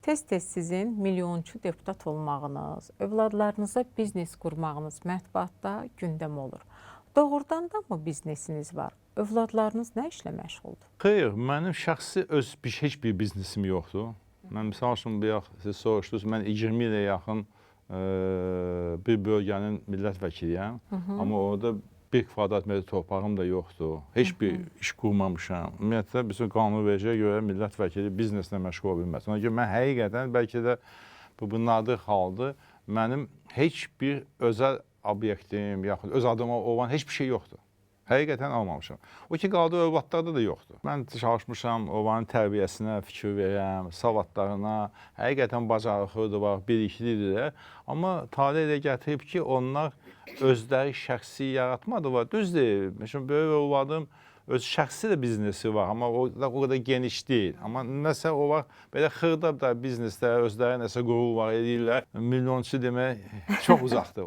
Tez-tez sizin milyonçu deputat olmağınız, övladlarınıza biznes qurmağınız mətbuatda gündəm olur. Doğrudan da mı biznesiniz var? Övladlarınız nə işlə məşğuldur? Xeyr, mənim şəxsi heç bir biznesim yoxdur. Mən misal üçün siz soruşdunuz, mən 20 ilə yaxın bir bölgənin millət vəkiliyəm. Amma orada 1 kvadrat metr torpağım da yoxdur. Heç bir iş qurmamışam. Ümumiyyətlə, bütün qanunvericiyə görə millət vəkili bizneslə məşğul ola bilməz. Ona görə mən həqiqətən, bəlkə də bu nadir haldır, mənim heç bir özəl obyektim, yaxud öz adıma olan heç bir şey yoxdur. Həqiqətən almamışam. O ki, qaldı övladlarda da yoxdur. Mən çalışmışam, onların tərbiyəsinə fikir verəm, savadlarına, həqiqətən bacarıqlıdır, var, biliklidirlər. Amma talih elə gətirib ki, onlar özləri şəxsi yaratmadılar. Düz deyil. Məsələn, böyük övladım öz şəxsi də biznesi var, amma o qədər geniş deyil. Amma nəsə o var, belə xırda da biznesdə özləri nəsə qururlar, edirlər. Milyonçu demək çox uzaqdır.